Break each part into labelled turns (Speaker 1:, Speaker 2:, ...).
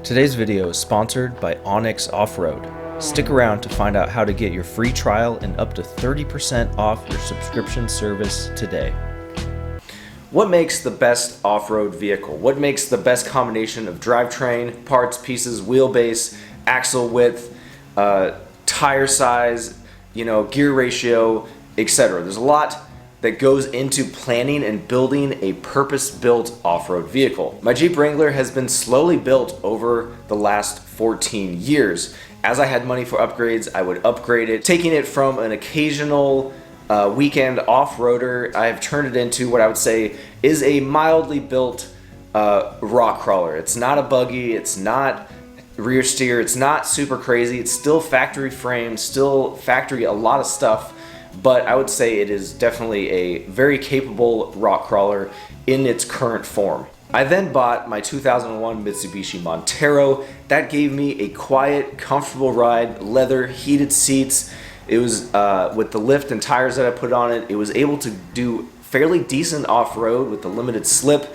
Speaker 1: Today's video is sponsored by Onyx Off-Road. Stick around to find out how to get your free trial and up to 30% off your subscription service today. What makes the best off-road vehicle? What makes the best combination of drivetrain, parts, pieces, wheelbase, axle width, tire size, gear ratio, etc. There's a lot that goes into planning and building a purpose-built off-road vehicle. My Jeep Wrangler has been slowly built over the last 14 years. As I had money for upgrades, I would upgrade it. Taking it from an occasional weekend off-roader, I have turned it into what I would say is a mildly built rock crawler. It's not a buggy, it's not rear steer, it's not super crazy, it's still factory frame, still factory a lot of stuff, but I would say it is definitely a very capable rock crawler in its current form. I then bought my 2001 Mitsubishi Montero. That gave me a quiet, comfortable ride, leather, heated seats. It was with the lift and tires that I put on it, it was able to do fairly decent off-road with the limited slip.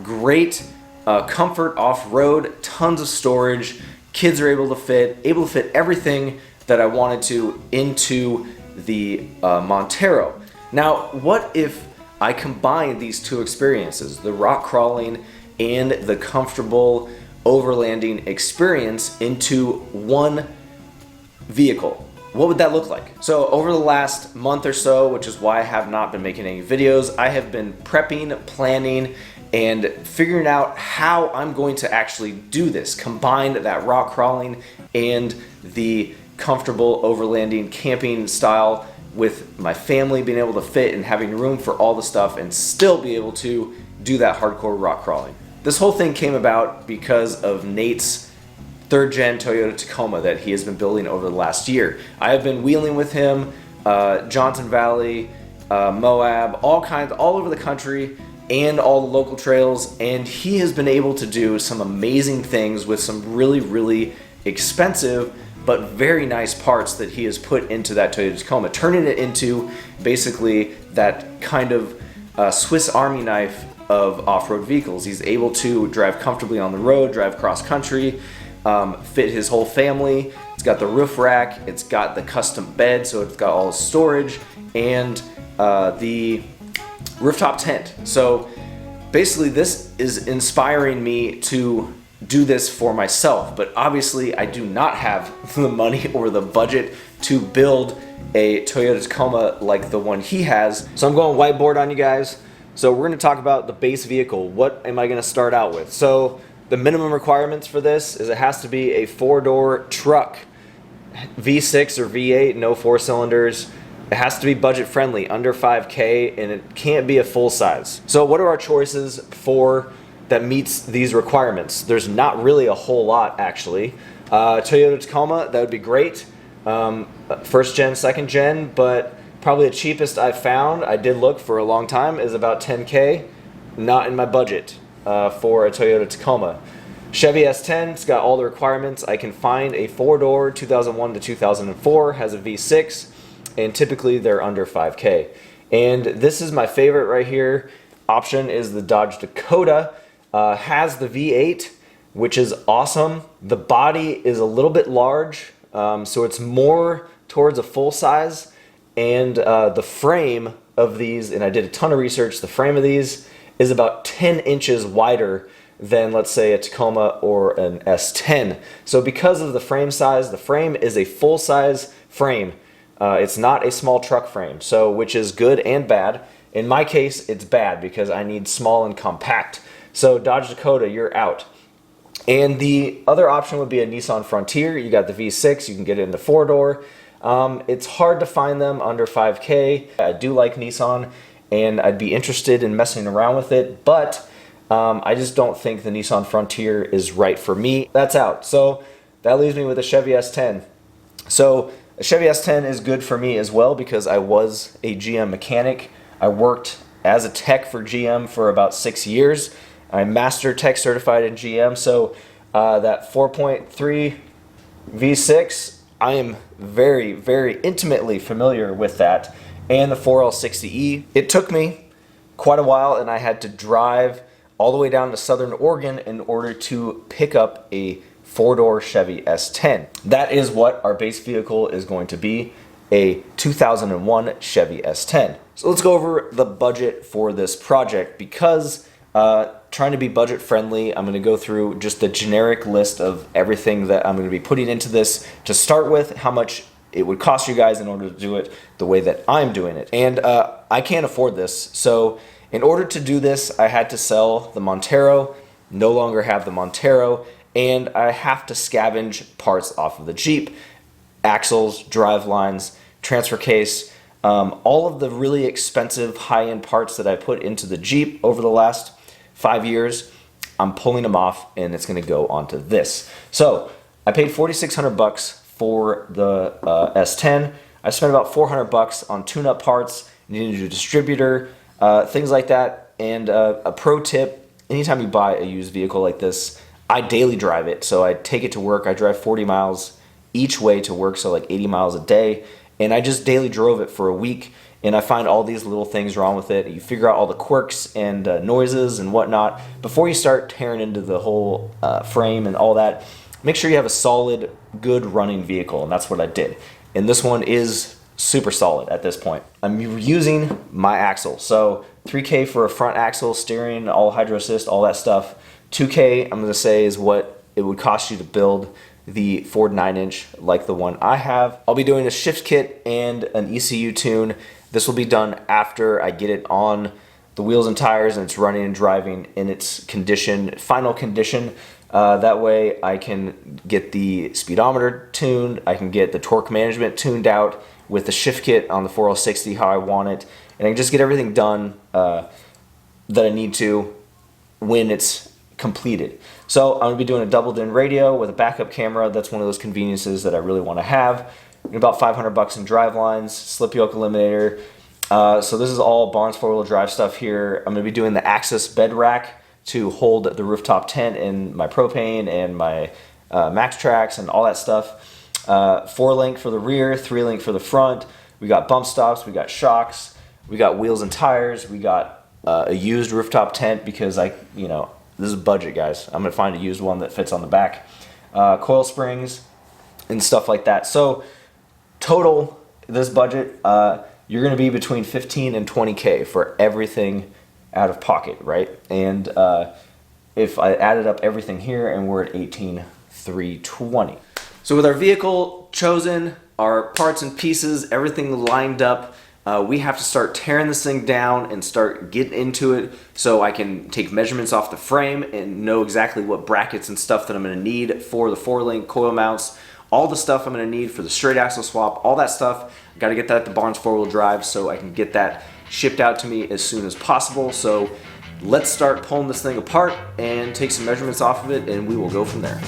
Speaker 1: Great comfort off-road, tons of storage. Kids are able to fit everything that I wanted to into the Montero. Now, what if I combine these two experiences, the rock crawling and the comfortable overlanding experience, into one vehicle? What would that look like? So over the last month or so, which is why I have not been making any videos, I have been prepping, planning, and figuring out how I'm going to actually do this, combine that rock crawling and the comfortable overlanding camping style with my family being able to fit and having room for all the stuff and still be able to do that hardcore rock crawling. This whole thing came about because of Nate's third gen Toyota Tacoma that he has been building over the last year. I have been wheeling with him, Johnson Valley, Moab, all over the country and all the local trails, and he has been able to do some amazing things with some really expensive but very nice parts that he has put into that Toyota Tacoma, turning it into basically that kind of Swiss Army knife of off-road vehicles. He's able to drive comfortably on the road, drive cross-country, fit his whole family. It's got the roof rack, it's got the custom bed, so it's got all the storage, and the rooftop tent. So basically this is inspiring me to do this for myself, but obviously I do not have the money or the budget to build a Toyota Tacoma like the one he has. So I'm going whiteboard on you guys. So we're going to talk about the base vehicle. What am I going to start out with? So the minimum requirements for this is it has to be a 4-door truck, V6 or V8, no 4 cylinders. It has to be budget friendly, under 5K, and it can't be a full size. So what are our choices for that meets these requirements? There's not really a whole lot, actually. Toyota Tacoma, that would be great. First gen, second gen, but probably the cheapest I've found, I did look for a long time, is about 10K. Not in my budget for a Toyota Tacoma. Chevy S10, it's got all the requirements. I can find a 4-door, 2001 to 2004, has a V6, and typically they're under 5K. And this is my favorite right here. Option is the Dodge Dakota. Has the V8, which is awesome. The body is a little bit large, so it's more towards a full size, and the frame of these, and I did a ton of research, the frame of these is about 10 inches wider than, let's say, a Tacoma or an S10. So because of the frame size, the frame is a full size frame. It's not a small truck frame, so which is good and bad. In my case, it's bad because I need small and compact. So Dodge Dakota, you're out. And the other option would be a Nissan Frontier. You got the V6, you can get it in the 4-door. It's hard to find them under 5K. I do like Nissan, and I'd be interested in messing around with it, but I just don't think the Nissan Frontier is right for me. That's out. So that leaves me with a Chevy S10. So a Chevy S10 is good for me as well because I was a GM mechanic. I worked as a tech for GM for about 6 years. I'm master tech certified in GM, so that 4.3 V6, I am very intimately familiar with that, and the 4L60E. It took me quite a while, and I had to drive all the way down to Southern Oregon in order to pick up a four-door Chevy S10. That is what our base vehicle is going to be, a 2001 Chevy S10. So let's go over the budget for this project. Because trying to be budget friendly, I'm going to go through just the generic list of everything that I'm going to be putting into this to start with, how much it would cost you guys in order to do it the way that I'm doing it. And I can't afford this, so in order to do this, I had to sell the Montero, no longer have the Montero, and I have to scavenge parts off of the Jeep, axles, drive lines, transfer case, all of the really expensive high-end parts that I put into the Jeep over the last 5 years. I'm pulling them off, and it's going to go onto this. So I paid $4,600 for the S10. I spent about $400 on tune-up parts, needed a distributor, things like that. And a pro tip: anytime you buy a used vehicle like this, I daily drive it. So I take it to work. I drive 40 miles each way to work, so like 80 miles a day. And I just daily drove it for a week, and I find all these little things wrong with it. You figure out all the quirks and noises and whatnot before you start tearing into the whole frame and all that. Make sure you have a solid, good running vehicle, and that's what I did. And this one is super solid at this point. I'm using my axle. So $3K for a front axle, steering, all hydro assist, all that stuff. $2K, I'm gonna say, is what it would cost you to build the Ford 9-inch like the one I have. I'll be doing a shift kit and an ECU tune. This will be done after I get it on the wheels and tires and it's running and driving in its condition, final condition. That way I can get the speedometer tuned, I can get the torque management tuned out with the shift kit on the 4060 how I want it, and I can just get everything done that I need to when it's completed. So I'm going to be doing a doubled-in radio with a backup camera. That's one of those conveniences that I really want to have. About $500 in drive lines, slip yoke eliminator. So this is all Barnes four-wheel drive stuff here. I'm going to be doing the Axis bed rack to hold the rooftop tent and my propane and my max tracks and all that stuff. 4-link for the rear, 3-link for the front. We got bump stops, we got shocks, we got wheels and tires, we got a used rooftop tent because this is budget, guys. I'm gonna find a used one that fits on the back. Coil springs and stuff like that. So total, this budget, you're gonna be between 15 and 20K for everything out of pocket, right? And if I added up everything here, and we're at 18,320. So with our vehicle chosen, our parts and pieces, everything lined up, we have to start tearing this thing down and start getting into it so I can take measurements off the frame and know exactly what brackets and stuff that I'm going to need for the 4-link coil mounts, all the stuff I'm going to need for the straight axle swap, all that stuff. Got to get that at the Barnes 4-wheel drive so I can get that shipped out to me as soon as possible. So let's start pulling this thing apart and take some measurements off of it, and we will go from there.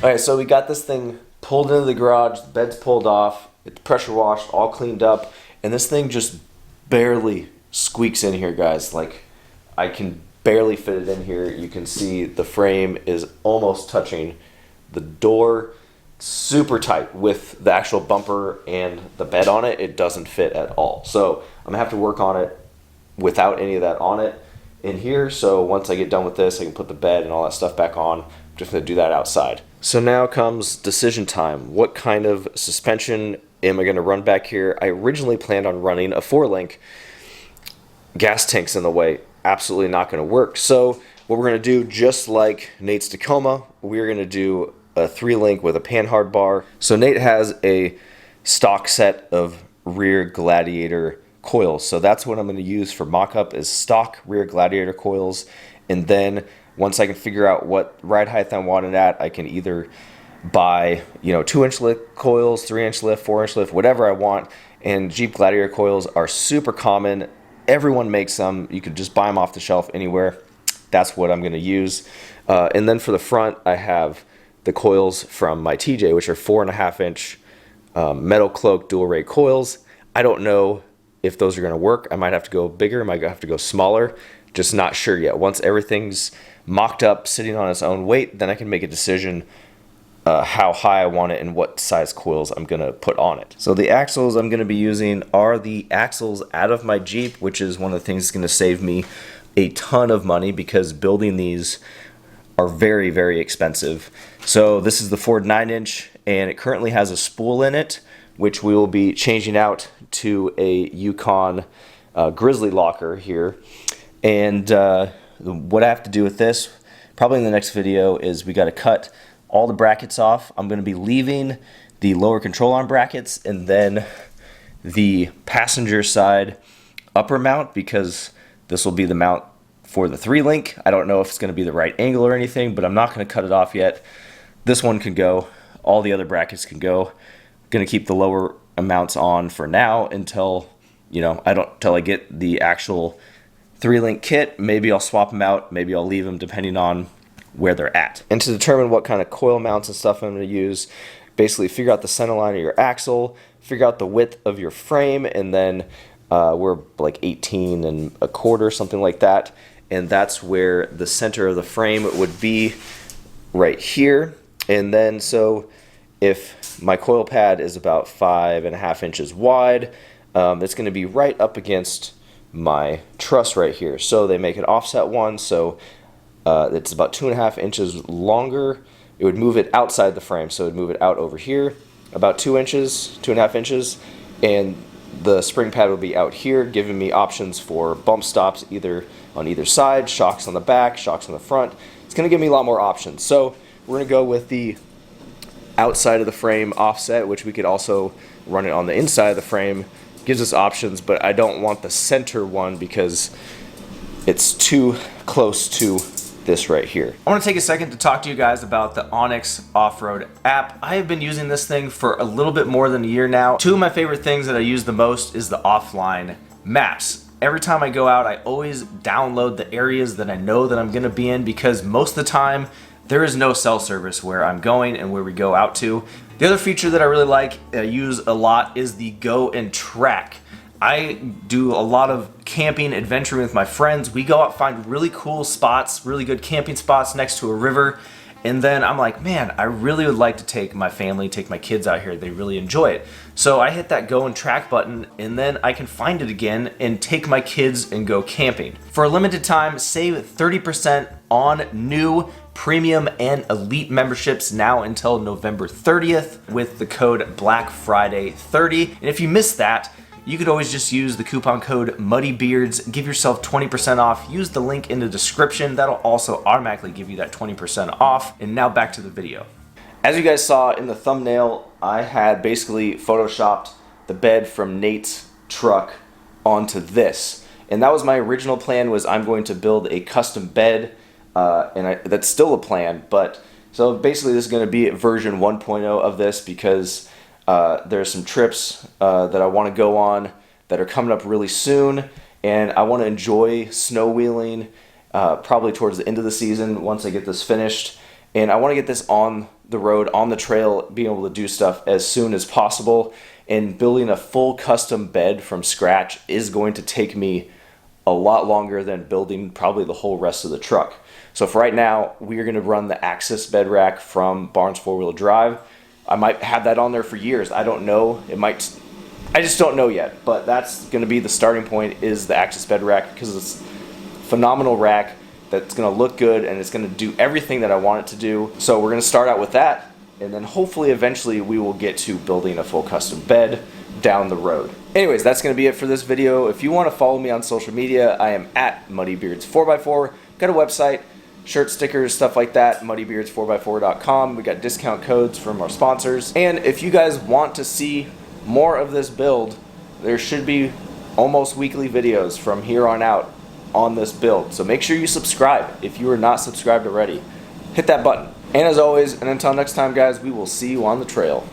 Speaker 1: Alright, so we got this thing pulled into the garage, the bed's pulled off, it's pressure washed, all cleaned up, and this thing just barely squeaks in here, guys. Like, I can barely fit it in here. You can see the frame is almost touching the door. Super tight with the actual bumper and the bed on it. It doesn't fit at all. So I'm gonna have to work on it without any of that on it in here. So once I get done with this, I can put the bed and all that stuff back on. I'm just gonna do that outside. So now comes decision time. What kind of suspension am I gonna run back here? I originally planned on running a 4-link. Gas tank's in the way. Absolutely not gonna work. So what we're gonna do, just like Nate's Tacoma, we're gonna do a 3-link with a panhard bar. So Nate has a stock set of rear Gladiator coils. So that's what I'm going to use for mock-up, is stock rear Gladiator coils. And then once I can figure out what ride height I want it at, I can either buy 2-inch lift coils, 3-inch lift, 4-inch lift, whatever I want. And Jeep Gladiator coils are super common. Everyone makes them. You could just buy them off the shelf anywhere. That's what I'm going to use. And then for the front, I have the coils from my TJ, which are 4.5-inch metal cloak dual rate coils. I don't know if those are going to work. I might have to go bigger, I might have to go smaller. Just not sure yet. Once everything's mocked up, sitting on its own weight, then I can make a decision how high I want it and what size coils I'm going to put on it. So the axles I'm going to be using are the axles out of my Jeep, which is one of the things that's going to save me a ton of money because building these are very, very expensive. So this is the Ford 9-inch, and it currently has a spool in it, which we will be changing out to a Yukon Grizzly locker here. And what I have to do with this, probably in the next video, is we got to cut all the brackets off. I'm going to be leaving the lower control arm brackets and then the passenger side upper mount, because this will be the mount for the 3-link. I don't know if it's going to be the right angle or anything, but I'm not going to cut it off yet. This one can go. All the other brackets can go. I'm going to keep the lower mounts on for now until, until I get the actual 3-link kit. Maybe I'll swap them out. Maybe I'll leave them depending on where they're at. And to determine what kind of coil mounts and stuff I'm going to use, basically figure out the center line of your axle, figure out the width of your frame, and then we're like 18 1/4, something like that. And that's where the center of the frame would be, right here. And then so if my coil pad is about 5.5 inches wide, it's going to be right up against my truss right here. So they make an offset one, so it's about 2.5 inches longer. It would move it outside the frame, so it would move it out over here about 2 inches, 2.5 inches, and the spring pad will be out here, giving me options for bump stops either on either side, shocks on the back, shocks on the front. It's going to give me a lot more options. So we're going to go with the outside of the frame offset, which we could also run it on the inside of the frame. Gives us options, but I don't want the center one because it's too close to this right here. I want to take a second to talk to you guys about the Onyx off-road app. I have been using this thing for a little bit more than a year now. Two of my favorite things that I use the most is the offline maps. Every time I go out, I always download the areas that I know that I'm going to be in, because most of the time there is no cell service where I'm going and where we go out to. The other feature that I really like, use a lot, is the go and track. I do a lot of camping, adventuring with my friends. We go out, find really cool spots, really good camping spots next to a river, and then I'm like, man, I really would like to take my family, take my kids out here. They really enjoy it. So I hit that go and track button, and then I can find it again and take my kids and go camping. For a limited time, save 30% on new premium and elite memberships now until November 30th with the code BLACKFRIDAY30. And if you missed that, you could always just use the coupon code MuddyBeards, give yourself 20% off, use the link in the description. That'll also automatically give you that 20% off. And now back to the video. As you guys saw in the thumbnail, I had basically photoshopped the bed from Nate's truck onto this. And that was my original plan, was I'm going to build a custom bed, that's still a plan, but so basically this is going to be version 1.0 of this, because there's some trips that I want to go on that are coming up really soon, and I want to enjoy snow wheeling probably towards the end of the season once I get this finished. And I want to get this on the road, on the trail, being able to do stuff as soon as possible. And building a full custom bed from scratch is going to take me a lot longer than building probably the whole rest of the truck. So for right now, we are going to run the Axis bed rack from Barnes 4-wheel drive. I might have that on there for years. I don't know. I just don't know yet. But that's going to be the starting point, is the Axis bed rack, because it's a phenomenal rack that's going to look good and it's going to do everything that I want it to do. So we're going to start out with that, and then hopefully eventually we will get to building a full custom bed down the road. Anyways, that's going to be it for this video. If you want to follow me on social media, I am at MuddyBeards4x4. Got a website, shirt, stickers, stuff like that, muddybeards4x4.com. We got discount codes from our sponsors. And if you guys want to see more of this build, there should be almost weekly videos from here on out on this build. So make sure you subscribe if you are not subscribed already. Hit that button. And as always, and until next time guys, we will see you on the trail.